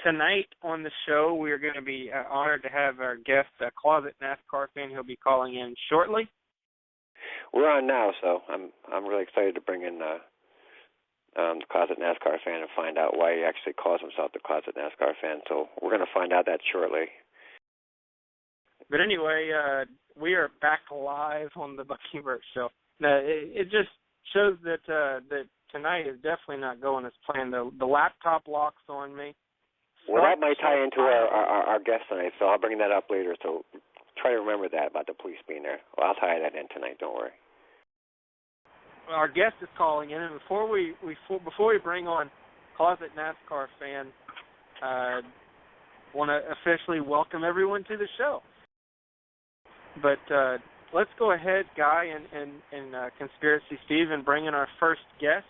tonight on the show, we are going to be honored to have our guest, a closet NASCAR fan. He'll be calling in shortly. We're on now, so I'm really excited to bring in the closet NASCAR fan and find out why he actually calls himself the closet NASCAR fan. So we're going to find out that shortly. But anyway, we are back live on the Bucky Birt Show. Now, it just shows that that tonight is definitely not going as planned. The laptop locks on me. Well, that might tie into our guest tonight, so I'll bring that up later. So try to remember that about the police being there. Well, I'll tie that in tonight. Don't worry. Our guest is calling in, and before we bring on closet NASCAR fan, want to officially welcome everyone to the show. But let's go ahead, Guy and Conspiracy Steve, and bring in our first guest,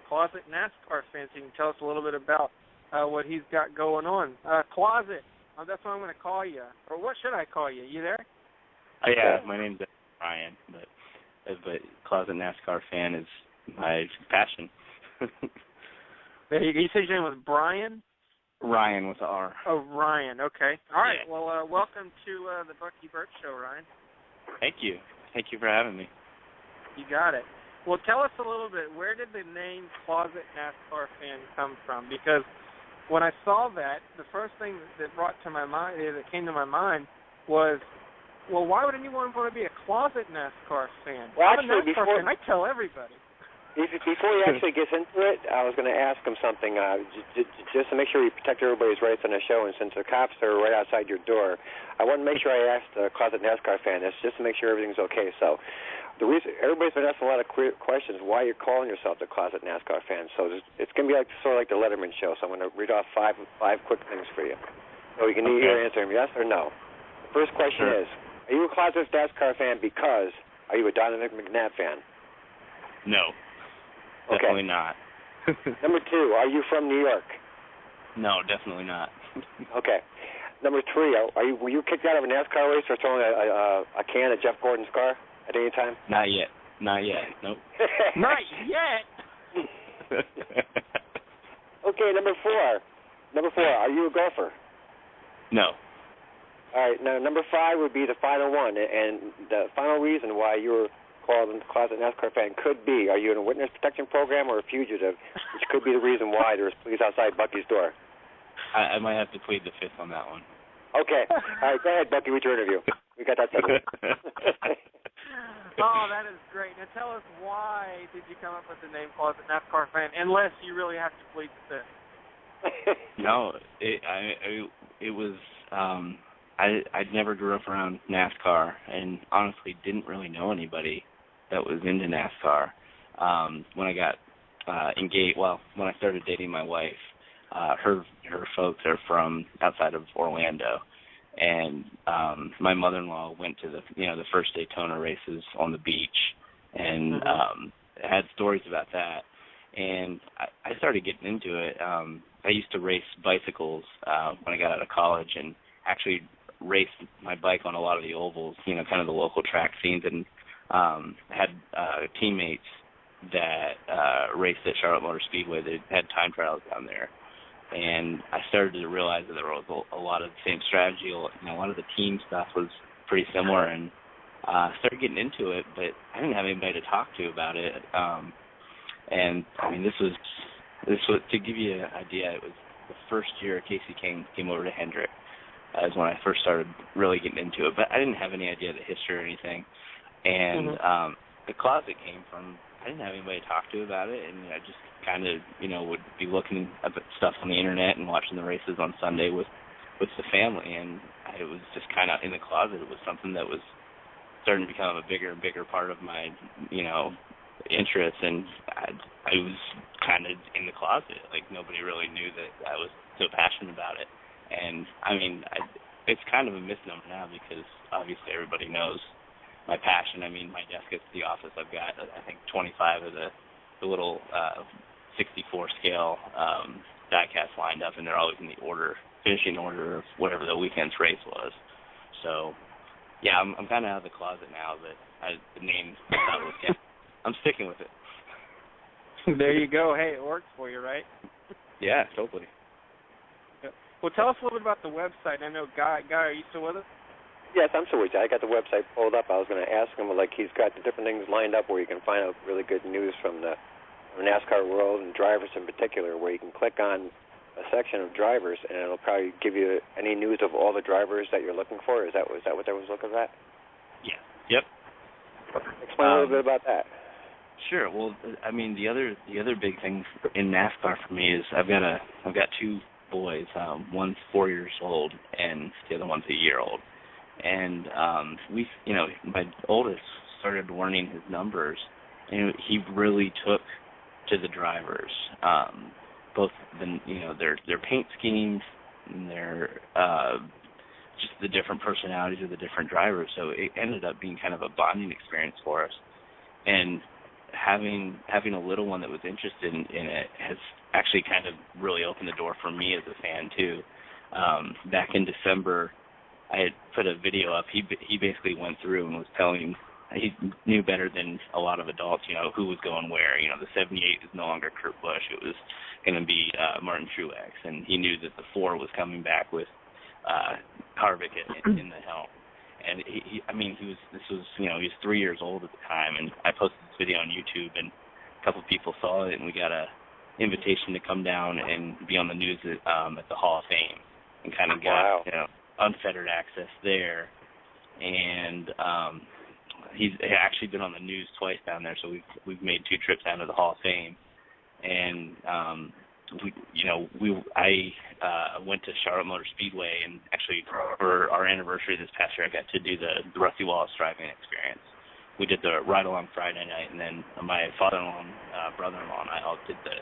closet NASCAR fan. So you can tell us a little bit about what he's got going on. Closet, that's what I'm going to call you. Or what should I call you? You there? Yeah, my name's Brian, but closet NASCAR fan is my passion. You said your name was Brian? Ryan with the R. Oh, Ryan. Okay. All right. Yeah. Well, welcome to the Bucky Birt Show, Ryan. Thank you. Thank you for having me. You got it. Well, tell us a little bit. Where did the name Closet NASCAR Fan come from? Because when I saw that, the first thing that came to my mind was, well, why would anyone want to be a closet NASCAR fan? Well, I'm actually, a NASCAR fan. I tell everybody. Before he actually gets into it, I was going to ask him something, just to make sure you protect everybody's rights on the show. And since the cops are right outside your door, I want to make sure I ask the closet NASCAR fan this, just to make sure everything's okay. So, the reason everybody's been asking a lot of questions why you're calling yourself the closet NASCAR fan. So it's going to be sort of like the Letterman show. So I'm going to read off five quick things for you, so you can either answer them yes or no. The first question is: are you a closet NASCAR fan because are you a Donovan McNabb fan? No. Okay. Definitely not. Number 2, are you from New York? No, definitely not. Okay. Number 3, were you kicked out of a NASCAR race for throwing a can at Jeff Gordon's car at any time? Not yet. Nope. Not yet? Okay, number 4, are you a golfer? No. All right, now number 5 would be the final one, and the final reason why you're called the closet NASCAR fan could be: are you in a witness protection program or a fugitive, which could be the reason why there's police outside Bucky's door? I might have to plead the fifth on that one. Okay. All right, go ahead, Bucky, with your interview. We got that settled. Oh, that is great. Now tell us, why did you come up with the name Closet NASCAR fan, unless you really have to plead the fifth? No, it was I never grew up around NASCAR, and honestly didn't really know anybody that was into NASCAR. When I got engaged, when I started dating my wife, her folks are from outside of Orlando, and my mother-in-law went to the first Daytona races on the beach, and had stories about that. And I started getting into it. I used to race bicycles when I got out of college, and actually raced my bike on a lot of the ovals, kind of the local track scenes, and had teammates that raced at Charlotte Motor Speedway. They had time trials down there. And I started to realize that there was a lot of the same strategy. A lot of the team stuff was pretty similar, and started getting into it, but I didn't have anybody to talk to about it. And I mean, this was to give you an idea. It was the first year Casey came over to Hendrick, is when I first started really getting into it. But I didn't have any idea of the history or anything. And the closet came from, I didn't have anybody to talk to about it, and I just kind of, would be looking at stuff on the internet and watching the races on Sunday with the family, and it was just kind of in the closet. It was something that was starting to become a bigger and bigger part of my, interest, and I was kind of in the closet. Like, nobody really knew that I was so passionate about it. And, I mean, it's kind of a misnomer now, because obviously everybody knows my passion. I mean, my desk at the office, I've got, I think, 25 of the little 64 scale diecast lined up, and they're always in the finishing order of whatever the weekend's race was. So, yeah, I'm kind of out of the closet now, but the name, I'm sticking with it. There you go. Hey, it works for you, right? Yeah, totally. Well, tell us a little bit about the website. I know Guy, are you still with us? Yes, I'm still with you. I got the website pulled up. I was going to ask him, like, he's got the different things lined up where you can find out really good news from the NASCAR world and drivers in particular, where you can click on a section of drivers and it'll probably give you any news of all the drivers that you're looking for. Is that what I was looking at? Yeah. Yep. Explain a little bit about that. Sure. Well, I mean, the other big thing in NASCAR for me is I've got two boys. One's 4 years old and the other one's a year old. And my oldest started learning his numbers, and he really took to the drivers, both their paint schemes and their just the different personalities of the different drivers. So it ended up being kind of a bonding experience for us. And having a little one that was interested in it has actually kind of really opened the door for me as a fan too. Back in December, I had put a video up. He basically went through and was telling, he knew better than a lot of adults, who was going where. The 78 is no longer Kurt Busch. It was going to be Martin Truex, and he knew that the 4 was coming back with Harvick in the helm. And he was 3 years old at the time, and I posted this video on YouTube, and a couple of people saw it, and we got a invitation to come down and be on the news at the Hall of Fame, and kind of got unfettered access there. And he's actually been on the news twice down there, so we've made 2 trips down to the Hall of Fame. And I went to Charlotte Motor Speedway, and actually for our anniversary this past year, I got to do the Rusty Wallace driving experience. We did the ride-along Friday night, and then my father-in-law and brother-in-law and I all did the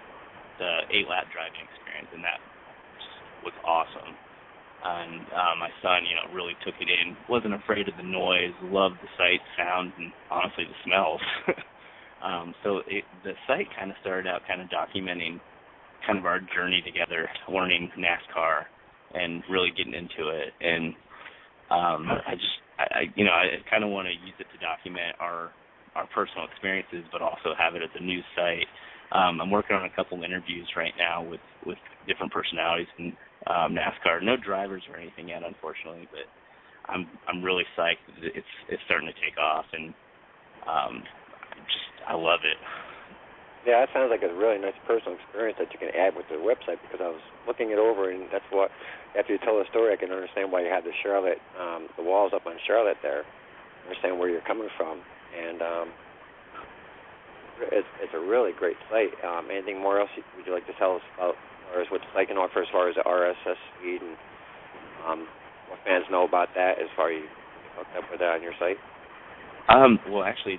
8-lap driving experience, and that was awesome. And my son, really took it in, wasn't afraid of the noise, loved the sights, sounds, and honestly the smells. So the site kind of started out kind of documenting kind of our journey together, learning NASCAR and really getting into it. And I kind of want to use it to document our personal experiences, but also have it as a news site. I'm working on a couple interviews right now with different personalities in NASCAR. No drivers or anything yet, unfortunately, but I'm really psyched that it's starting to take off, and I love it. Yeah, that sounds like a really nice personal experience that you can add with the website, because I was looking it over, and that's what, after you tell the story, I can understand why you had the Charlotte, the walls up on Charlotte there, understand where you're coming from, and it's a really great site. Anything more else would you like to tell us about, as what the site can offer as far as the RSS feed, and what fans know about that as far as you hooked up with that on your site? Well, actually,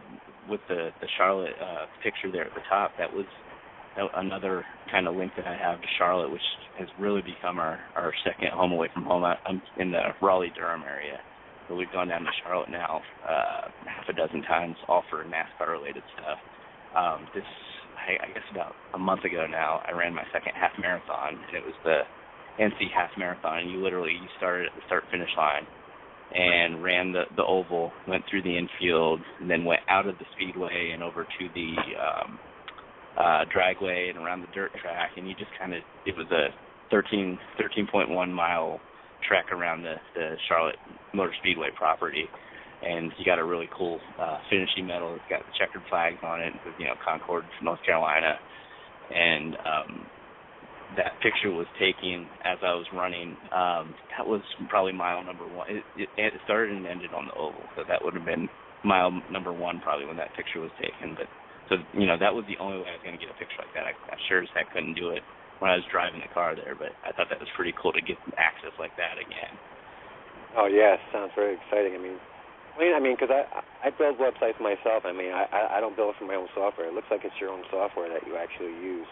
with the Charlotte picture there at the top, that was another kind of link that I have to Charlotte, which has really become our second home away from home. I'm in the Raleigh-Durham area, but we've gone down to Charlotte now half a dozen times, all for NASCAR-related stuff. I guess about a month ago now, I ran my second half marathon, and it was the NC half marathon, and you started at the start-finish line and ran the oval, went through the infield, and then went out of the speedway and over to the dragway and around the dirt track, and you just it was a 13.1 mile trek around the Charlotte Motor Speedway property, and you got a really cool finishing medal. It's got the checkered flags on it with Concord, North Carolina, and that picture was taken as I was running. That was probably mile number 1. It started and ended on the oval, so that would have been mile number 1 probably when that picture was taken. But so that was the only way I was going to get a picture like that. I sure as heck couldn't do it when I was driving the car there, but I thought that was pretty cool to get access like that again. Oh yeah, sounds very exciting. Because I build websites myself. I don't build it from my own software. It looks like it's your own software that you actually use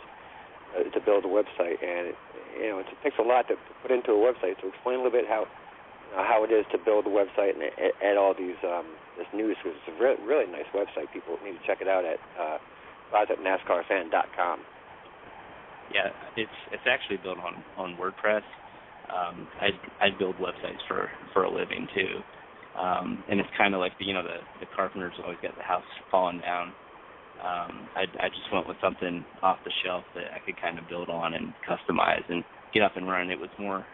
to build a website, and it takes a lot to put into a website. So explain a little bit how it is to build a website and add all these this news, because it's a really nice website. People need to check it out at NASCARfan.com. Yeah, it's actually built on WordPress. I build websites for a living too, and it's kind of like the carpenters always got the house falling down. I just went with something off the shelf that I could kind of build on and customize and get up and run. It was more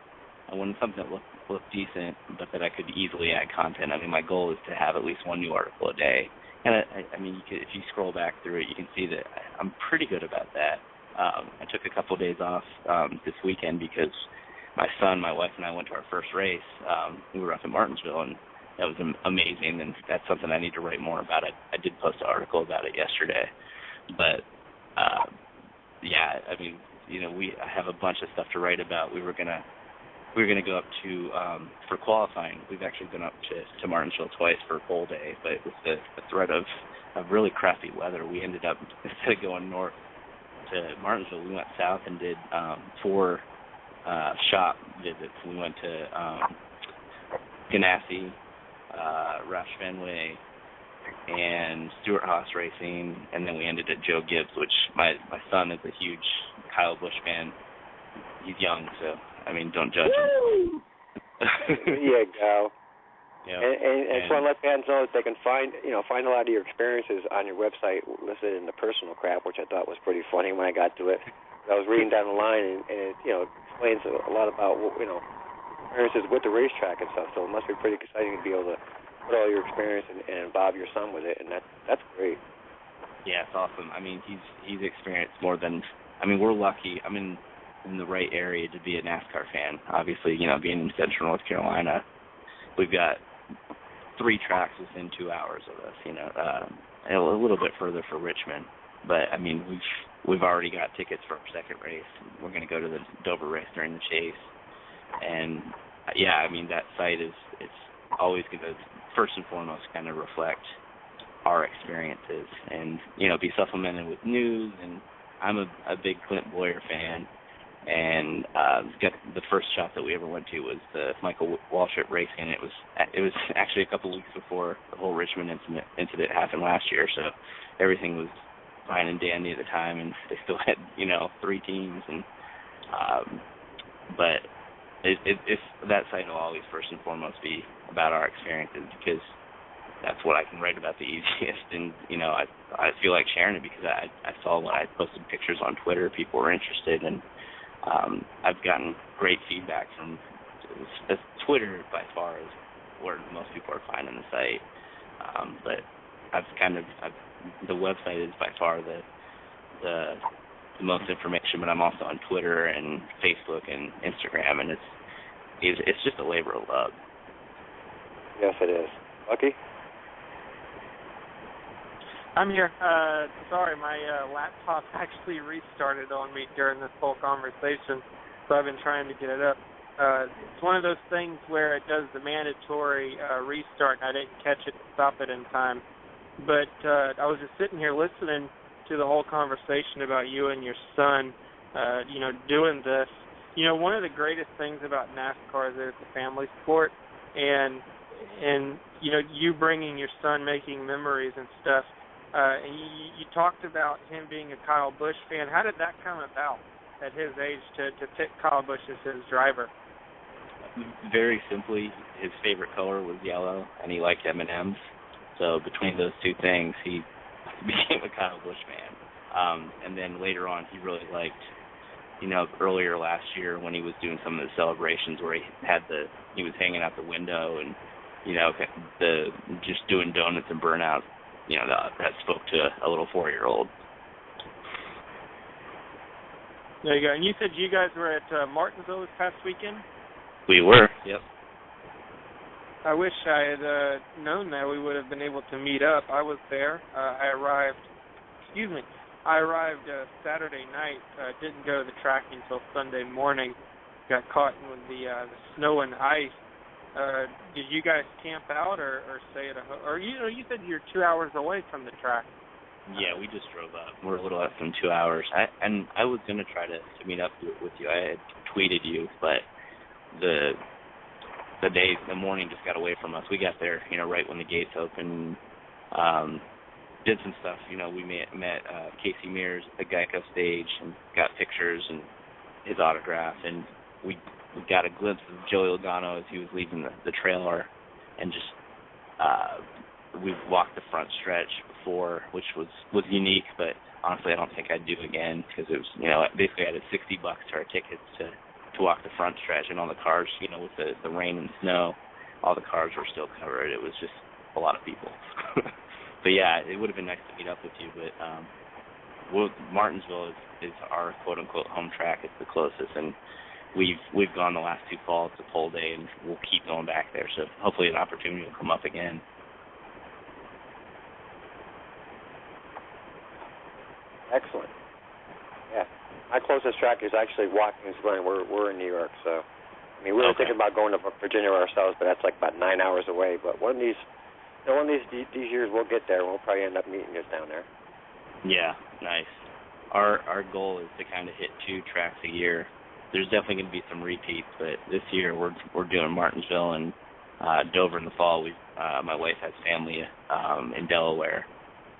I wanted something that looked decent, but that I could easily add content. I mean, my goal is to have at least one new article a day. And I mean, if you scroll back through it, you can see that I'm pretty good about that. I took a couple of days off this weekend because my son, my wife, and I went to our first race. We were up in Martinsville, and that was amazing, and that's something I need to write more about. I did post an article about it yesterday. But, yeah, I mean, you know, I have a bunch of stuff to write about. We were gonna go up to for qualifying. We've actually been up to Martinsville twice for pole day, but with the threat of really crappy weather, we ended up, instead of going north to Martinsville, we went south and did 4 shop visits. We went to Ganassi, Roush Fenway, and Stuart Haas Racing, and then we ended at Joe Gibbs, which my son is a huge Kyle Busch fan. He's young, so I mean, don't judge him. Yeah, go. Yeah. And so I let fans know that they can find a lot of your experiences on your website listed in the personal crap, which I thought was pretty funny when I got to it. I was reading down the line, and it explains a lot about experiences with the racetrack and stuff. So it must be pretty exciting to be able to put all your experience and involve your son with it, and that's great. Yeah, it's awesome. I mean, he's experienced more than. I mean, we're lucky. I'm in the right area to be a NASCAR fan. Obviously, being in Central North Carolina, we've got 3 tracks within 2 hours of us. And a little bit further for Richmond, but I mean, we've already got tickets for our second race. We're going to go to the Dover race during the chase, and yeah, I mean, that site it's always going to first and foremost kind of reflect our experiences and be supplemented with news. And I'm a big Clint Boyer fan. And the first shop that we ever went to was the Michael Waltrip Racing. It was actually a couple weeks before the whole Richmond incident happened last year, so everything was fine and dandy at the time, and they still had 3 teams. And but it's that site will always first and foremost be about our experiences, because that's what I can write about the easiest. And I feel like sharing it because I saw when I posted pictures on Twitter, people were interested, and I've gotten great feedback from Twitter. By far is where most people are finding the site, but the website is by far the most information. But I'm also on Twitter and Facebook and Instagram, and it's just a labor of love. Yes, it is. Bucky? I'm here. Sorry, my laptop actually restarted on me during this whole conversation, so I've been trying to get it up. It's one of those things where it does the mandatory restart, and I didn't catch it to stop it in time. But I was just sitting here listening to the whole conversation about you and your son, doing this. One of the greatest things about NASCAR is that it's a family sport, and you bringing your son, making memories and stuff. And you talked about him being a Kyle Busch fan. How did that come about at his age to pick Kyle Busch as his driver? Very simply, his favorite color was yellow, and he liked M&Ms. So between those 2 things, he became a Kyle Busch fan. And then later on, he really liked, earlier last year when he was doing some of the celebrations where he was hanging out the window and, just doing donuts and burnout. That spoke to a little 4-year-old. There you go. And you said you guys were at Martinsville this past weekend? We were, yep. I wish I had known that. We would have been able to meet up. I was there. I arrived Saturday night. Didn't go to the track until Sunday morning. Got caught in the snow and ice. Did you guys camp out or stay at a hotel? Or you said you're 2 hours away from the track. Yeah, we just drove up. We're a little less than 2 hours. I was going to try to meet up with you. I had tweeted you, but the morning just got away from us. We got there, right when the gates opened. Did some stuff. We met Casey Mears at the Geico stage and got pictures and his autograph, and we got a glimpse of Joey Logano as he was leaving the trailer, and just we walked the front stretch before, which was unique, but honestly I don't think I'd do again, because it was, basically I had $60 to our tickets to to walk the front stretch, and all the cars, with the rain and snow, all the cars were still covered. It was just a lot of people. But yeah, it would have been nice to meet up with you, but Martinsville is our quote unquote home track. It's the closest, and we've gone the last 2 falls to pole day, and we'll keep going back there. So hopefully an opportunity will come up again. Excellent. Yeah, my closest track is actually Watkins Glen. We're in New York, so we were thinking about going to Virginia ourselves, but that's like about 9 hours away. But one of these years we'll get there. We'll probably end up meeting us down there. Yeah, nice. Our goal is to kind of hit 2 tracks a year. There's definitely going to be some repeats, but this year we're doing Martinsville and Dover in the fall. My wife has family in Delaware,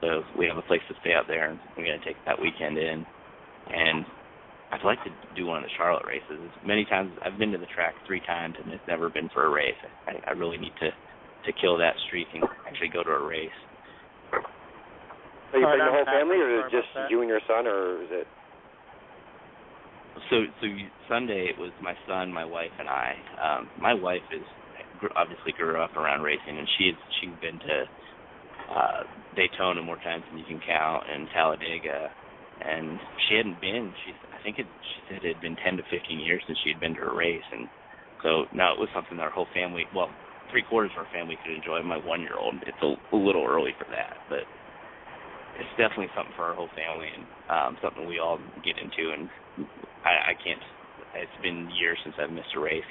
so we have a place to stay out there, and we're going to take that weekend in. And I'd like to do one of the Charlotte races. Many times I've been to the track 3 times, and it's never been for a race. I really need to kill that streak and actually go to a race. So you bring the whole family, or is it just you and your son, or is it? So Sunday it was my son, my wife, and I. My wife obviously grew up around racing, and she's been to Daytona more times than you can count, and Talladega, and she hadn't been. She said it had been 10 to 15 years since she had been to a race, and so now it was something that our whole family, well, 3/4 of our family could enjoy. My 1-year-old, it's a little early for that, but it's definitely something for our whole family, and something we all get into. And I can't. It's been years since I've missed a race,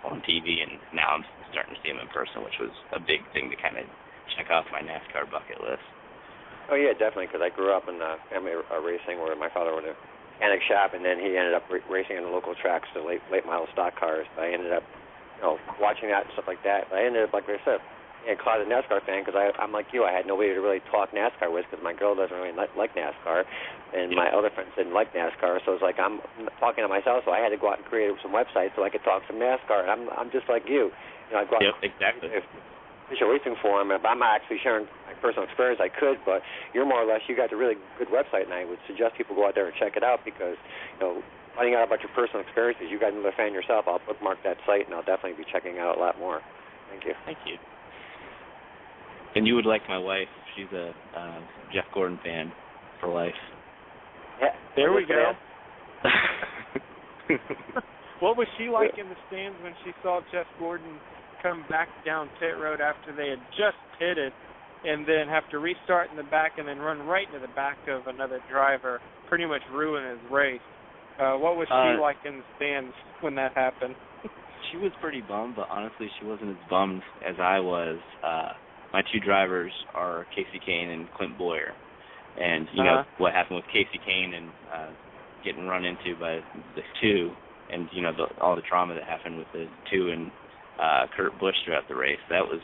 on TV, and now I'm starting to see them in person, which was a big thing to kind of check off my NASCAR bucket list. Oh yeah, definitely, because I grew up in family racing where my father owned a mechanic shop, and then he ended up racing in the local tracks, the late model stock cars. But I ended up, watching that and stuff like that. But I ended up, like I said, a closet NASCAR fan, because I'm like you. I had nobody to really talk NASCAR with, because my girl doesn't really like NASCAR, and my other friends didn't like NASCAR. So it's like I'm talking to myself. So I had to go out and create some websites so I could talk some NASCAR. And I'm just like you. I go out exactly. Official racing forum. If I'm not actually sharing my personal experience, I could, but you're more or less, you got a really good website, and I would suggest people go out there and check it out, because finding out about your personal experiences, you got another fan yourself. I'll bookmark that site, and I'll definitely be checking out a lot more. Thank you. Thank you. And you would like my wife. She's a Jeff Gordon fan for life. Yeah. There we go. What was she like in the stands when she saw Jeff Gordon come back down pit road after they had just pitted, and then have to restart in the back and then run right into the back of another driver, pretty much ruin his race? What was she like in the stands when that happened? She was pretty bummed, but honestly she wasn't as bummed as I was. My 2 drivers are Casey Kane and Clint Boyer. And, what happened with Casey Kane and getting run into by the 2, and, all the trauma that happened with the 2 and Kurt Busch throughout the race, that was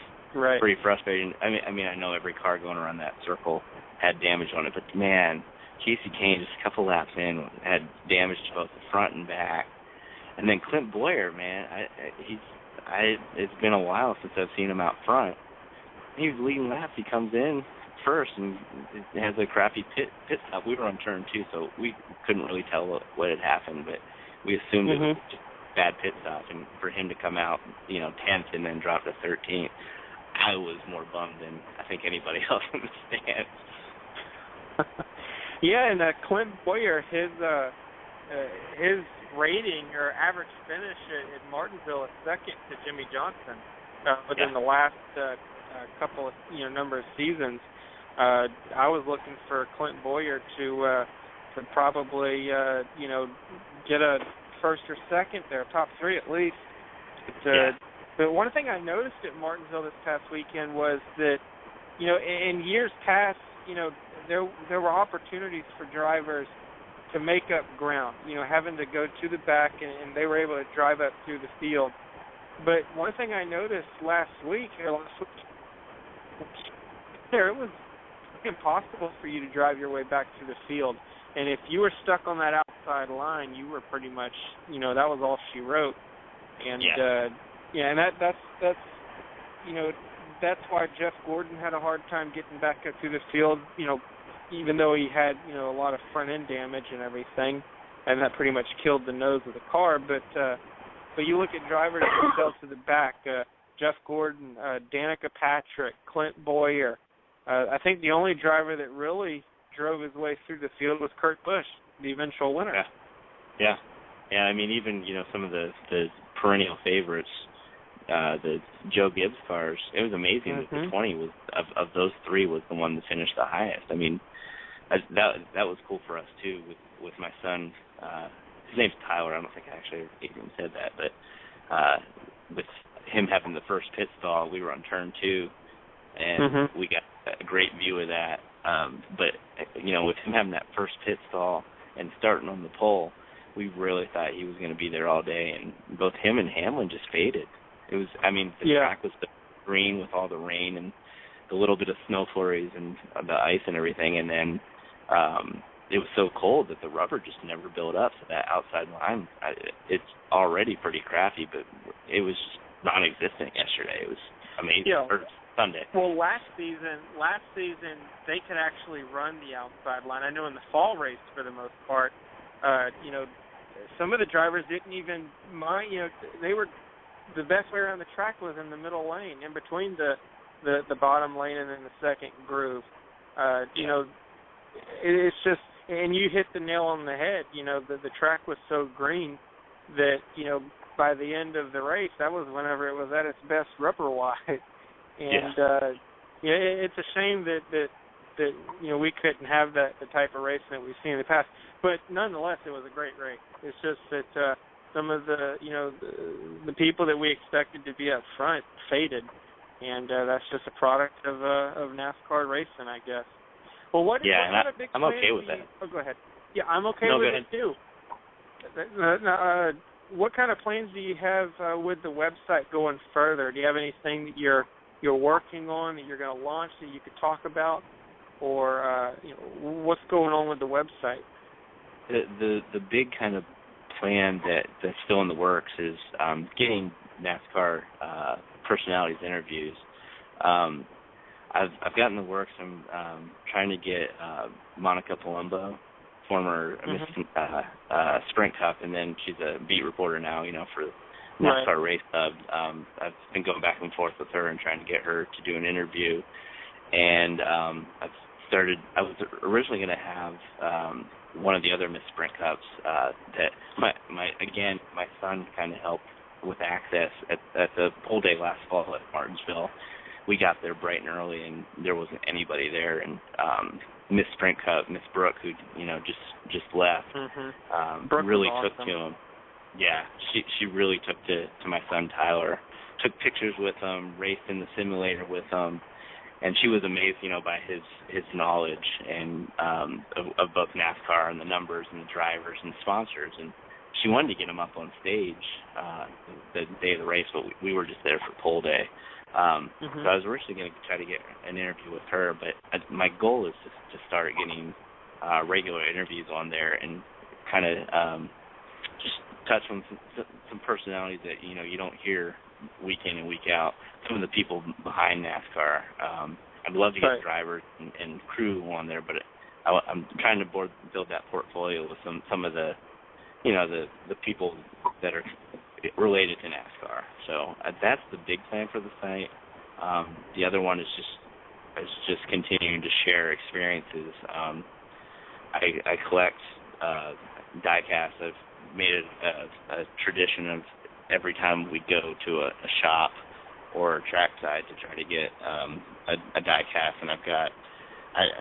pretty frustrating. I mean, I know every car going around that circle had damage on it, but, man, Casey Kane, just a couple laps in, had damage to both the front and back. And then Clint Boyer, man, it's been a while since I've seen him out front. He was leading laps. He comes in first and has a crappy pit stop. We were on turn 2, so we couldn't really tell what had happened, but we assumed it was just a bad pit stop. And for him to come out, 10th and then drop to 13th, I was more bummed than I think anybody else in the stands. Yeah, and Clint Boyer, his rating or average finish at Martinsville is second to Jimmy Johnson within the last couple of number of seasons. I was looking for Clint Boyer to probably get a first or second there, top 3 at least. But one thing I noticed at Martinsville this past weekend was that in years past there were opportunities for drivers to make up ground, having to go to the back, and they were able to drive up through the field. But one thing I noticed last week, it was impossible for you to drive your way back to the field. And if you were stuck on that outside line, you were pretty much, that was all she wrote. And and that's why Jeff Gordon had a hard time getting back up to the field, even though he had, a lot of front end damage and everything. and that pretty much killed the nose of the car. But you look at drivers that fell to the back, Jeff Gordon, Danica Patrick, Clint Boyer. I think the only driver that really drove his way through the field was Kurt Busch, the eventual winner. Yeah. I mean, even some of the perennial favorites, the Joe Gibbs cars. It was amazing that the 20 was of those three was the one that finished the highest. I mean, that was cool for us too with my son. His name's Tyler. I don't think I actually even said that, but with him having the first pit stall, we were on turn 2, and we got a great view of that. But with him having that first pit stall and starting on the pole, we really thought he was going to be there all day, and both him and Hamlin just faded. It was, the track was green with all the rain and the little bit of snow flurries and the ice and everything, and then it was so cold that the rubber just never built up, so that outside line, it's already pretty crappy, but it was just non-existent yesterday. It was amazing. Or Sunday. Well, last season they could actually run the outside line. I know in the fall race for the most part, some of the drivers didn't even mind. They were the best way around the track was in the middle lane, in between the bottom lane and then the second groove. It's just, and you hit the nail on the head. The track was so green that by the end of the race, that was whenever it was at its best rubber-wise. And it's a shame that we couldn't have the type of racing that we've seen in the past. But nonetheless, it was a great race. It's just that some of the people that we expected to be up front faded, and that's just a product of NASCAR racing, I guess. Well, what kind of big I'm okay with that. Oh, go ahead. Yeah, I'm okay with it too. What kind of plans do you have with the website going further? Do you have anything that you're working on that you're going to launch that you could talk about, or what's going on with the website? The big kind of plan that's still in the works is getting NASCAR personalities interviews. I've gotten the works. I'm trying to get Monica Palumbo, former Miss Sprint Cup, and then she's a beat reporter now, for NASCAR Race Hub. I've been going back and forth with her and trying to get her to do an interview. And I was originally going to have one of the other Miss Sprint Cups that my son kind of helped with access at the pole day last fall at Martinsville. We got there bright and early, and there wasn't anybody there. And Miss Sprint Cup, Miss Brooke, who just left, really took to him. Yeah, she really took to my son Tyler. Took pictures with him, raced in the simulator with him, and she was amazed, by his knowledge and of both NASCAR and the numbers and the drivers and sponsors. And she wanted to get him up on stage the day of the race, but we were just there for pole day. So I was originally going to try to get an interview with her, but my goal is to start getting regular interviews on there and kind of just touch on some personalities that you don't hear week in and week out. Some of the people behind NASCAR. I'd love to get drivers and crew on there, but I'm trying to build that portfolio with some of the the people that are related to NASCAR. So that's the big plan for the site. The other one is just continuing to share experiences. I collect die-casts. I've made it a tradition of every time we go to a shop or a trackside to try to get a die-cast, and I've got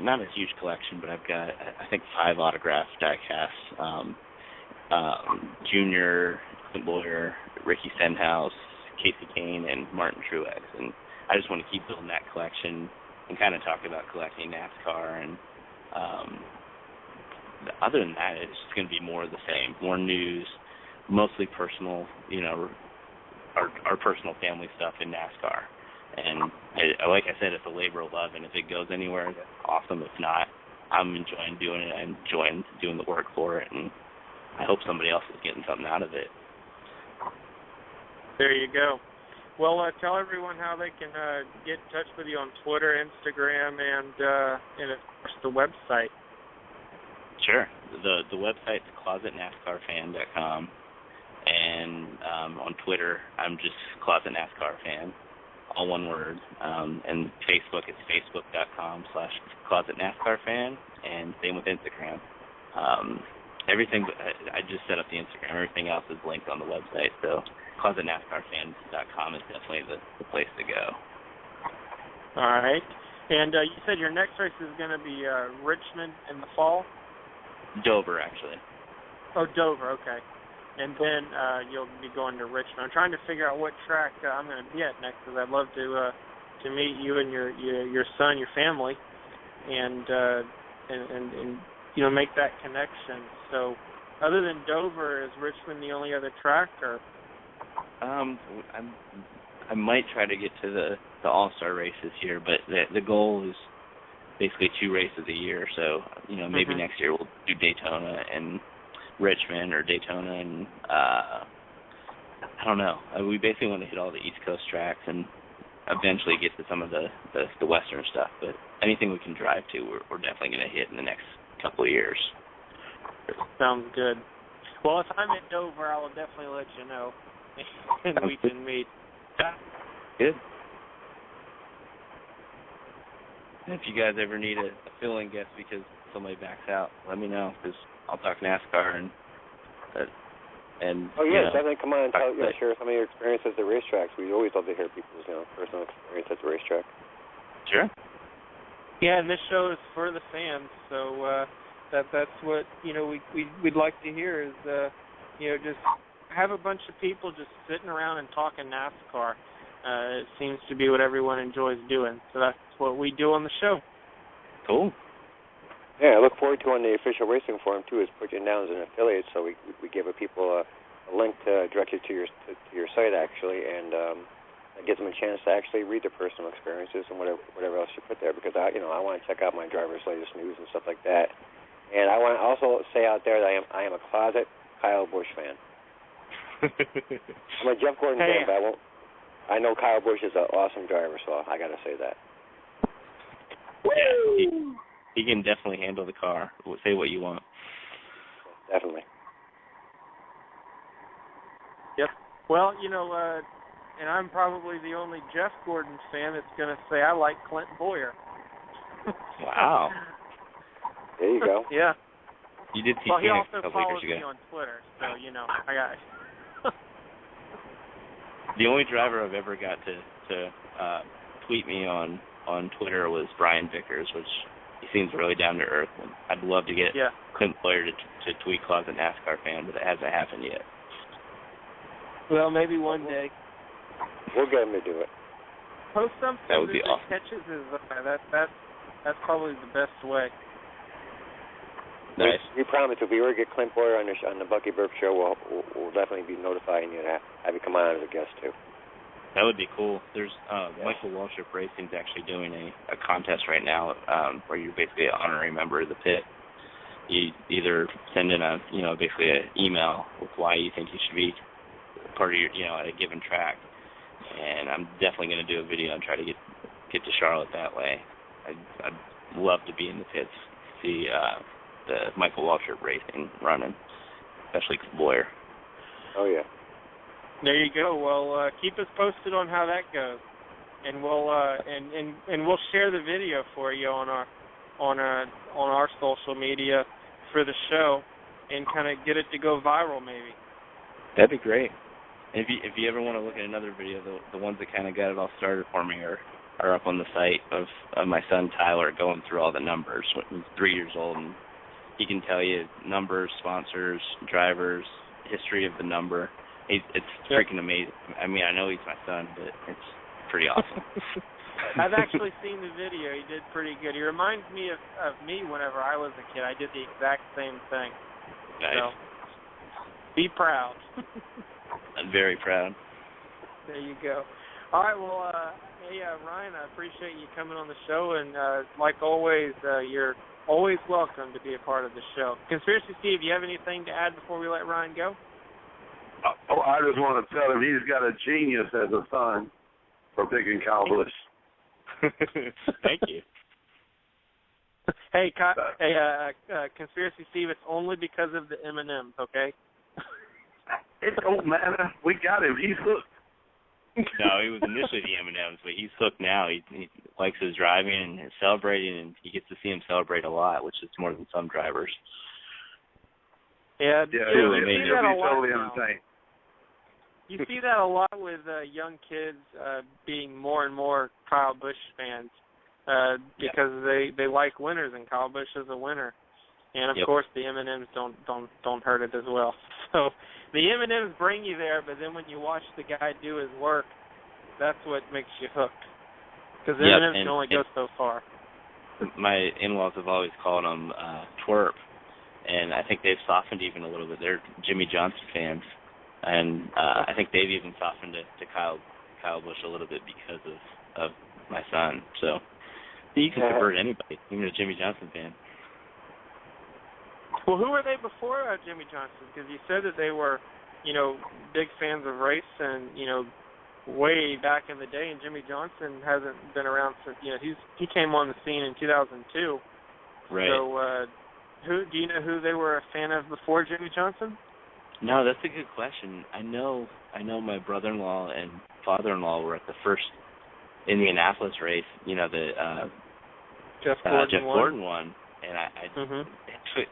not a huge collection, but I've got I think 5 autographed die-casts. Junior, Clint Boyer, Ricky Stenhouse, Casey Kane, and Martin Truex. And I just want to keep building that collection and kind of talk about collecting NASCAR. And other than that, it's just going to be more of the same, more news, mostly personal, our personal family stuff in NASCAR. And like I said, it's a labor of love, and if it goes anywhere, that's awesome. If not, I'm enjoying doing it. I'm enjoying doing the work for it, and I hope somebody else is getting something out of it. There you go. Well, tell everyone how they can get in touch with you on Twitter, Instagram, and of course the website. Sure. the website's closetnascarfan.com, and on Twitter, I'm just Closet NASCAR Fan, all one word. And Facebook, it's facebook.com/ClosetNASCARFan, and same with Instagram. Everything, I just set up the Instagram. Everything else is linked on the website, so ClosetNASCARFan.com is definitely the place to go. All right. And you said your next race is going to be Richmond in the fall? Dover, actually. Oh, Dover, okay. And then you'll be going to Richmond. I'm trying to figure out what track I'm going to be at next, because I'd love to meet you and your son, your family, and you know, make that connection. So, other than Dover, is Richmond the only other track, or? I might try to get to the All-Star race this year, but the goal is basically 2 races a year. So, you know, maybe next year we'll do Daytona and Richmond, or Daytona and I don't know. We basically want to hit all the East Coast tracks and eventually get to some of the Western stuff. But anything we can drive to, we're definitely going to hit in the next couple of years. Sounds good. Well, if I'm at Dover, I will definitely let you know, and we can meet. Good. If you guys ever need a fill-in guest because somebody backs out, let me know, because I'll talk NASCAR and oh yeah, you know, definitely come on and share some of your experiences at the racetracks. We always love to hear people's personal experience at the racetrack. Sure. Yeah, and this show is for the fans, so that's what we'd like to hear is just have a bunch of people just sitting around and talking NASCAR. It seems to be what everyone enjoys doing, so that's what we do on the show. Cool. Yeah, I look forward to on the official racing forum too is put you down as an affiliate, so we give people a link to direct you to your site actually, and it gives them a chance to actually read their personal experiences and whatever else you put there, because I want to check out my driver's latest news and stuff like that. And I want to also say out there that I am a closet Kyle Busch fan. I'm a Jeff Gordon fan, but I know Kyle Busch is an awesome driver, so I got to say that. Yeah, he can definitely handle the car. Say what you want. Definitely. Yep. Well, and I'm probably the only Jeff Gordon fan that's going to say I like Clint Boyer. Wow. There you go. Yeah. You did see he Phoenix also a couple follows years me ago. on Twitter, so I got. The only driver I've ever got to tweet me on Twitter was Brian Vickers, which he seems really down to earth. And I'd love to get Clint Boyer to tweet Closet NASCAR Fan, but it hasn't happened yet. Well, maybe one day. We'll get him to do it. Post something that would be awesome. Catches his that's probably the best way. Nice. We promise if we ever get Clint Boyer on the Bucky Birt Show, we'll definitely be notifying you and have you come on as a guest too. That would be cool. There's Michael Waltrip Racing's actually doing a contest right now where you're basically an honorary member of the pit. You either send in basically an email with why you think you should be part of your at a given track, and I'm definitely going to do a video and try to get to Charlotte that way. I'd love to be in the pits, see the Michael Waltrip Racing running, especially Boyer. Oh yeah. There you go. Well, keep us posted on how that goes, and we'll and we'll share the video for you on our social media for the show, and kind of get it to go viral, maybe. That'd be great. And if you ever want to look at another video, the ones that kind of got it all started for me are up on the site of my son Tyler going through all the numbers. He's 3 years old, and he can tell you numbers, sponsors, drivers, history of the number. It's freaking amazing. I mean, I know he's my son, but it's pretty awesome. I've actually seen the video. He did pretty good. He reminds me of me whenever I was a kid. I did the exact same thing. Nice. So, be proud. I'm very proud. There you go. All right, well, hey, Ryan, I appreciate you coming on the show, and like always, you're always welcome to be a part of the show. Conspiracy Steve, do you have anything to add before we let Ryan go? Oh, I just want to tell him he's got a genius as a son for picking Kyle Busch. Thank you. Hey, Conspiracy Steve, it's only because of the M&Ms, okay? It don't matter. We got him. He's hooked. No, he was initially the M&Ms, but he's hooked now. He likes his driving and his celebrating, and he gets to see him celebrate a lot, which is more than some drivers. Yeah, he'll you see be that a lot totally now. entertained. You see that a lot with young kids being more and more Kyle Busch fans because they like winners, and Kyle Busch is a winner. And of course, the M&Ms don't hurt it as well. So the M&Ms bring you there, but then when you watch the guy do his work, that's what makes you hooked. Because M&Ms can only go so far. My in-laws have always called him twerp, and I think they've softened even a little bit. They're Jimmy Johnson fans, and I think they've even softened it to Kyle Busch a little bit because of my son. So you can convert anybody, even a Jimmy Johnson fan. Well, who were they before Jimmy Johnson? Because you said that they were, big fans of race and, way back in the day, and Jimmy Johnson hasn't been around since, he came on the scene in 2002. Right. So, do you know who they were a fan of before Jimmy Johnson? No, that's a good question. I know my brother-in-law and father-in-law were at the first Indianapolis race, the Jeff Gordon one, and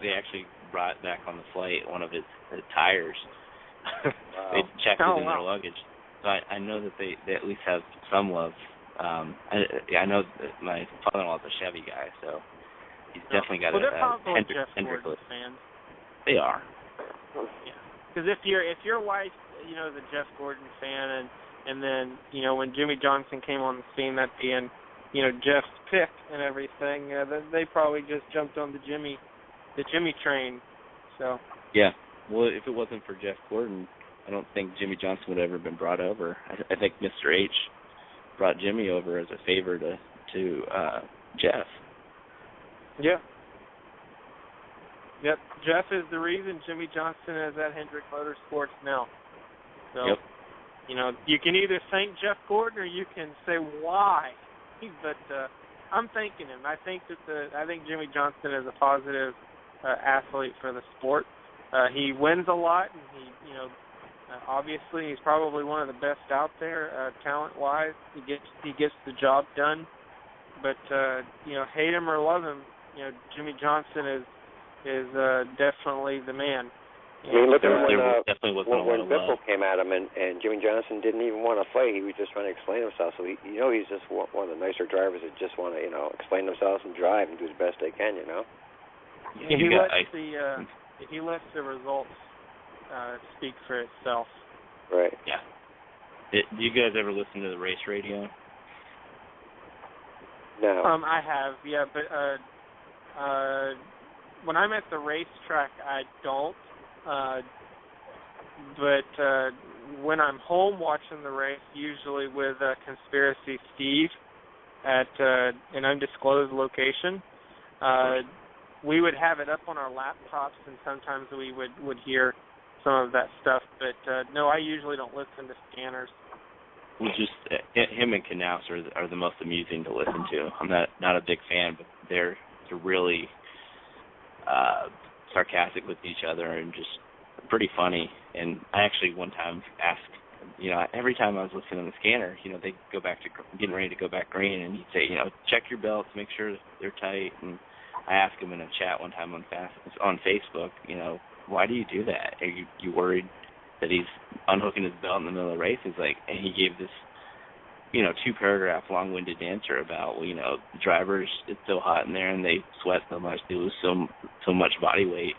they actually brought back on the flight one of his tires. Wow. They checked it in their luggage. So I know that they at least have some love. I know that my father-in-law is a Chevy guy, so he's definitely got they're probably Jeff Hendrick Gordon fans. They are. Yeah. Because if your wife, is a Jeff Gordon fan, and then when Jimmy Johnson came on the scene, that being Jeff's pick and everything, they probably just jumped on the Jimmy train. So yeah. Well, if it wasn't for Jeff Gordon, I don't think Jimmy Johnson would have ever been brought over. I think Mr. H brought Jimmy over as a favor to Jeff. Yeah. Yep. Jeff is the reason Jimmy Johnson is at Hendrick Motorsports now. So, yep. You can either thank Jeff Gordon or you can say why. But I'm thanking him. I think Jimmy Johnson is a positive athlete for the sport. He wins a lot, and he, obviously he's probably one of the best out there, talent-wise. He gets the job done. But hate him or love him, Jimmy Johnson is definitely the man. I mean, look at when Whipple came at him, and Jimmy Johnson didn't even want to play. He was just trying to explain himself. So he's just one of the nicer drivers that just want to explain themselves and drive and do the best they can. Yeah, he lets the results speak for itself. Right. Yeah. Do you guys ever listen to the race radio? No. I have, yeah, but when I'm at the racetrack, I don't. But when I'm home watching the race, usually with Conspiracy Steve at an undisclosed location, we would have it up on our laptops, and sometimes we would hear some of that stuff. But no, I usually don't listen to scanners. Well, just him and Knaus are the most amusing to listen to. I'm not a big fan, but they're really sarcastic with each other and just pretty funny. And I actually one time asked, every time I was listening to the scanner, they go back to getting ready to go back green, and he'd say, check your belts, make sure they're tight. And I asked him in a chat one time on Facebook, why do you do that? Are you worried that he's unhooking his belt in the middle of the race? He's like, and he gave this, 2-paragraph long-winded answer about, drivers, it's so hot in there and they sweat so much, they lose so much body weight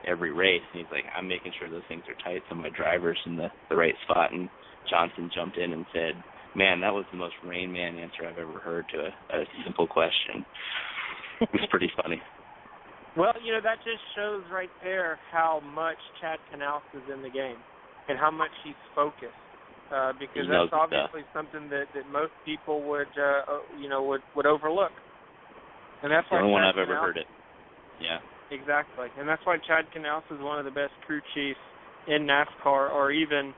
every race. And he's like, I'm making sure those things are tight so my driver's in the right spot. And Johnson jumped in and said, man, that was the most Rain Man answer I've ever heard to a simple question. It was pretty funny. Well, that just shows right there how much Chad Knaus is in the game and how much he's focused. Because that's obviously something that most people would overlook. And that's the only one I've Chad ever Knaus, heard it. Yeah. Exactly. And that's why Chad Knaus is one of the best crew chiefs in NASCAR or even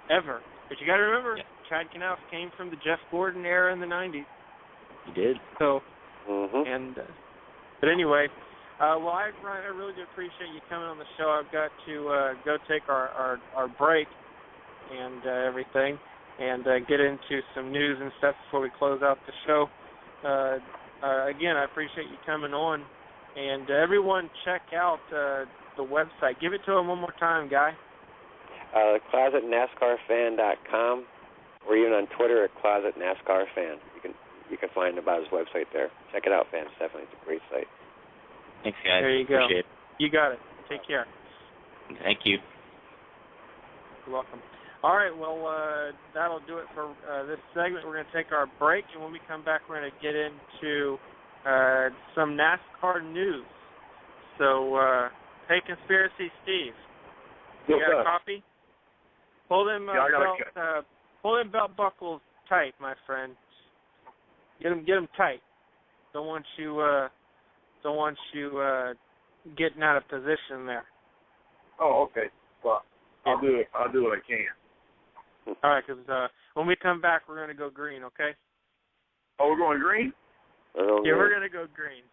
ever. But you got to remember, Chad Knaus came from the Jeff Gordon era in the 90s. He did. So, and But anyway, Ryan, I really do appreciate you coming on the show. I've got to go take our break and everything, and get into some news and stuff before we close out the show. Again, I appreciate you coming on, and everyone check out the website. Give it to them one more time, Guy. ClosetNASCARFan.com, or even on Twitter at ClosetNASCARFan. You can find about his website there. Check it out, fans. Definitely, it's a great site. Thanks, guys. There you go. Appreciate it. You got it. Take care. Thank you. You're welcome. All right, well, that'll do it for this segment. We're going to take our break, and when we come back, we're going to get into some NASCAR news. So, hey, Conspiracy Steve, you got a copy? Pull them belt buckles tight, my friend. Get them tight. Don't want you getting out of position there. Oh, okay. Well, I'll do it. I'll do what I can. All right, because when we come back, we're going to go green, okay? Oh, we're going green? Yeah, we're going to go green.